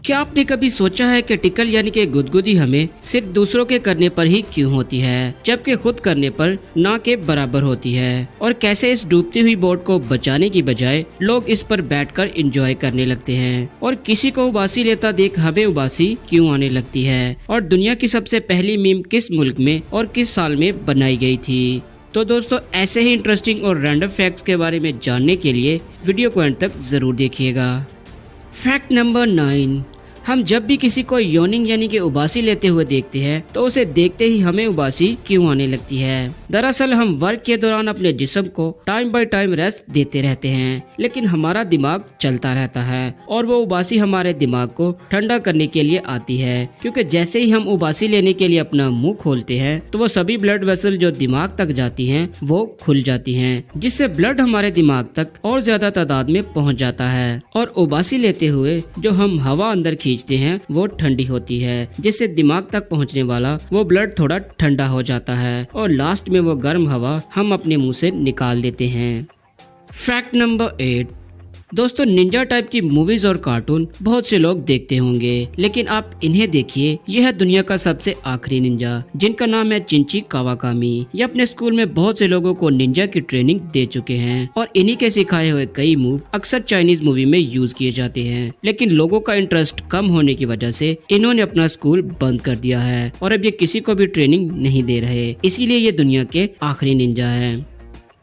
क्या आपने कभी सोचा है कि टिकल यानी कि गुदगुदी हमें सिर्फ दूसरों के करने पर ही क्यों होती है, जबकि खुद करने पर ना के बराबर होती है, और कैसे इस डूबती हुई बोट को बचाने की बजाय लोग इस पर बैठकर एंजॉय करने लगते हैं, और किसी को उबासी लेता देख हमें उबासी क्यों आने लगती है, और दुनिया की सबसे पहली मीम किस मुल्क में और किस साल में बनाई गई थी। तो दोस्तों, ऐसे ही इंटरेस्टिंग और रैंडम फैक्ट्स के बारे में जानने के लिए वीडियो को अंत तक जरूर देखिएगा। Fact number 9। हम जब भी किसी को यॉर्निंग यानी कि उबासी लेते हुए देखते हैं तो उसे देखते ही हमें उबासी क्यों आने लगती है। दरअसल हम वर्क के दौरान अपने जिस्म को टाइम बाय टाइम रेस्ट देते रहते हैं, लेकिन हमारा दिमाग चलता रहता है और वो उबासी हमारे दिमाग को ठंडा करने के लिए आती है, क्योंकि जैसे ही हम उबासी लेने के लिए अपना मुंह खोलते हैं तो वो सभी ब्लड वेसल जो दिमाग तक जाती हैं वो खुल जाती हैं, जिससे ब्लड हमारे दिमाग तक और ज्यादा तादाद में पहुंच जाता है, और उबासी लेते हुए जो हम हवा अंदर खींचते हैं वो ठंडी होती है, जिससे दिमाग तक पहुंचने वाला वो ब्लड थोड़ा ठंडा हो जाता है, और लास्ट में वो गर्म हवा हम अपने मुंह से निकाल देते हैं। Fact number 8। दोस्तों, निंजा टाइप की मूवीज और कार्टून बहुत से लोग देखते होंगे, लेकिन आप इन्हें देखिए, यह है दुनिया का सबसे आखिरी निंजा, जिनका नाम है चिंची कावाकामी। ये अपने स्कूल में बहुत से लोगों को निंजा की ट्रेनिंग दे चुके हैं, और इन्हीं के सिखाए हुए कई मूव अक्सर चाइनीज मूवी में यूज किए जाते हैं, लेकिन लोगों का इंटरेस्ट कम होने की वजह से इन्होंने अपना स्कूल बंद कर दिया है, और अब ये किसी को भी ट्रेनिंग नहीं दे रहे, इसीलिए ये दुनिया के आखिरी निंजा है।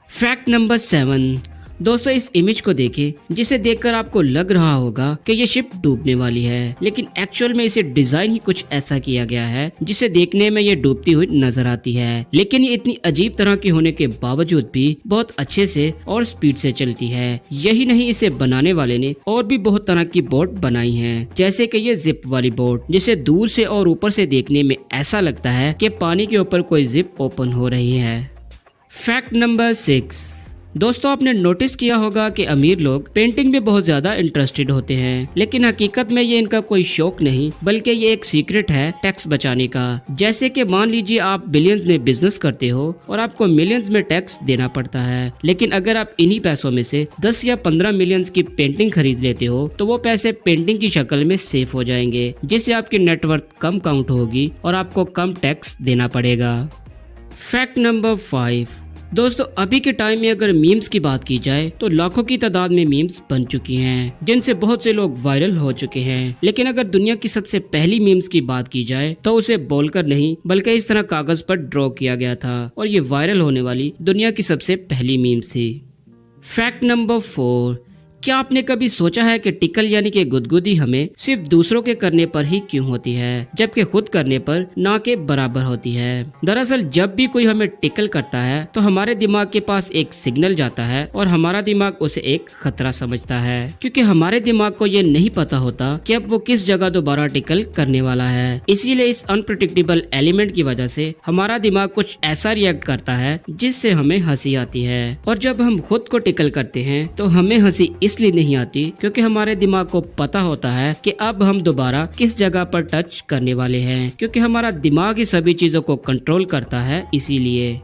Fact number 7। दोस्तों, इस इमेज को देखें, जिसे देखकर आपको लग रहा होगा कि ये शिप डूबने वाली है, लेकिन एक्चुअल में इसे डिजाइन ही कुछ ऐसा किया गया है जिसे देखने में ये डूबती हुई नजर आती है, लेकिन ये इतनी अजीब तरह की होने के बावजूद भी बहुत अच्छे से और स्पीड से चलती है। यही नहीं, इसे बनाने वाले ने और भी बहुत तरह की बोट बनाई है, जैसे कि ये जिप वाली बोट, जिसे दूर से और ऊपर से देखने में ऐसा लगता है कि पानी के ऊपर कोई जिप ओपन हो रही है। Fact number 6। दोस्तों, आपने नोटिस किया होगा कि अमीर लोग पेंटिंग में बहुत ज्यादा इंटरेस्टेड होते हैं, लेकिन हकीकत में ये इनका कोई शौक नहीं, बल्कि ये एक सीक्रेट है टैक्स बचाने का। जैसे कि मान लीजिए आप बिलियंस में बिजनेस करते हो और आपको मिलियंस में टैक्स देना पड़ता है, लेकिन अगर आप इन्हीं पैसों में से 10 या 15 मिलियंस की पेंटिंग खरीद लेते हो तो वो पैसे पेंटिंग की शक्ल में सेफ हो जाएंगे, जिससे आपकी नेटवर्थ कम काउंट होगी और आपको कम टैक्स देना पड़ेगा। Fact number 5। दोस्तों, अभी के टाइम में अगर मीम्स की बात की जाए तो लाखों की तादाद में मीम्स बन चुकी हैं, जिनसे बहुत से लोग वायरल हो चुके हैं, लेकिन अगर दुनिया की सबसे पहली मीम्स की बात की जाए तो उसे बोलकर नहीं बल्कि इस तरह कागज पर ड्रॉ किया गया था, और ये वायरल होने वाली दुनिया की सबसे पहली मीम्स थी। Fact number 4। क्या आपने कभी सोचा है कि टिकल यानी कि गुदगुदी हमें सिर्फ दूसरों के करने पर ही क्यों होती है, जबकि खुद करने पर ना के बराबर होती है। दरअसल जब भी कोई हमें टिकल करता है तो हमारे दिमाग के पास एक सिग्नल जाता है, और हमारा दिमाग उसे एक खतरा समझता है, क्योंकि हमारे दिमाग को ये नहीं पता होता कि अब वो किस जगह दोबारा टिकल करने वाला है। इसीलिए इस अनप्रेडिक्टेबल एलिमेंट की वजह से हमारा दिमाग कुछ ऐसा रिएक्ट करता है जिससे हमें हंसी आती है, और जब हम खुद को टिकल करते हैं तो हमें हंसी इसलिए नहीं आती क्योंकि हमारे दिमाग को पता होता है कि अब हम दोबारा किस जगह पर टच करने वाले हैं, क्योंकि हमारा दिमाग ही सभी चीजों को कंट्रोल करता है इसीलिए।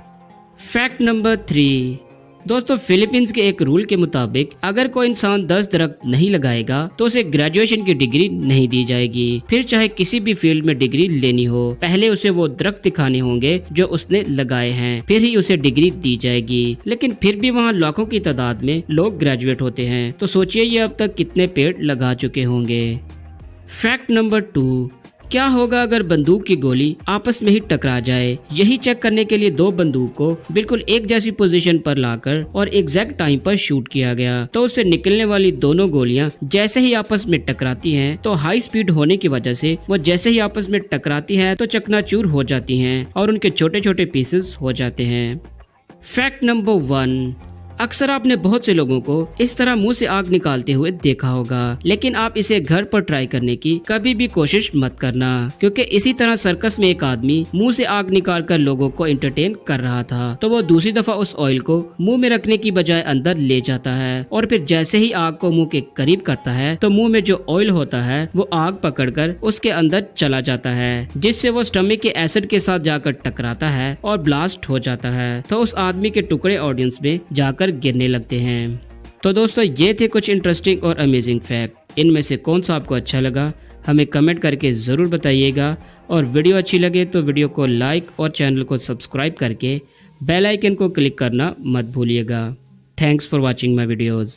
Fact number 3। दोस्तों, फिलीपींस के एक रूल के मुताबिक अगर कोई इंसान 10 दरख्त नहीं लगाएगा तो उसे ग्रेजुएशन की डिग्री नहीं दी जाएगी, फिर चाहे किसी भी फील्ड में डिग्री लेनी हो। पहले उसे वो दरख्त दिखाने होंगे जो उसने लगाए हैं, फिर ही उसे डिग्री दी जाएगी, लेकिन फिर भी वहाँ लाखों की तादाद में लोग ग्रेजुएट होते हैं, तो सोचिए ये अब तक कितने पेड़ लगा चुके होंगे। Fact number 2। क्या होगा अगर बंदूक की गोली आपस में ही टकरा जाए? यही चेक करने के लिए 2 बंदूक को बिल्कुल एक जैसी पोजीशन पर लाकर और एग्जैक्ट टाइम पर शूट किया गया, तो उससे निकलने वाली दोनों गोलियां जैसे ही आपस में टकराती हैं तो हाई स्पीड होने की वजह से वो जैसे ही आपस में टकराती हैं तो चकनाचूर हो जाती हैं और उनके छोटे छोटे पीसेस हो जाते हैं। Fact number 1। अक्सर आपने बहुत से लोगों को इस तरह मुंह से आग निकालते हुए देखा होगा, लेकिन आप इसे घर पर ट्राई करने की कभी भी कोशिश मत करना, क्योंकि इसी तरह सर्कस में एक आदमी मुंह से आग निकालकर लोगों को एंटरटेन कर रहा था, तो वो दूसरी दफा उस ऑयल को मुंह में रखने की बजाय अंदर ले जाता है, और फिर जैसे ही आग को मुंह के करीब करता है तो मुंह में जो ऑयल होता है वो आग पकड़कर उसके अंदर चला जाता है, जिससे वो स्टमक के एसिड के साथ जाकर टकराता है और ब्लास्ट हो जाता है, तो उस आदमी के टुकड़े ऑडियंस में जाकर गिरने लगते हैं। तो दोस्तों, ये थे कुछ इंटरेस्टिंग और अमेजिंग फैक्ट। इनमें से कौन सा आपको अच्छा लगा हमें कमेंट करके ज़रूर बताइएगा। और वीडियो अच्छी लगे तो वीडियो को लाइक और चैनल को सब्सक्राइब करके बेल आइकन को क्लिक करना मत भूलिएगा। Thanks for watching my videos.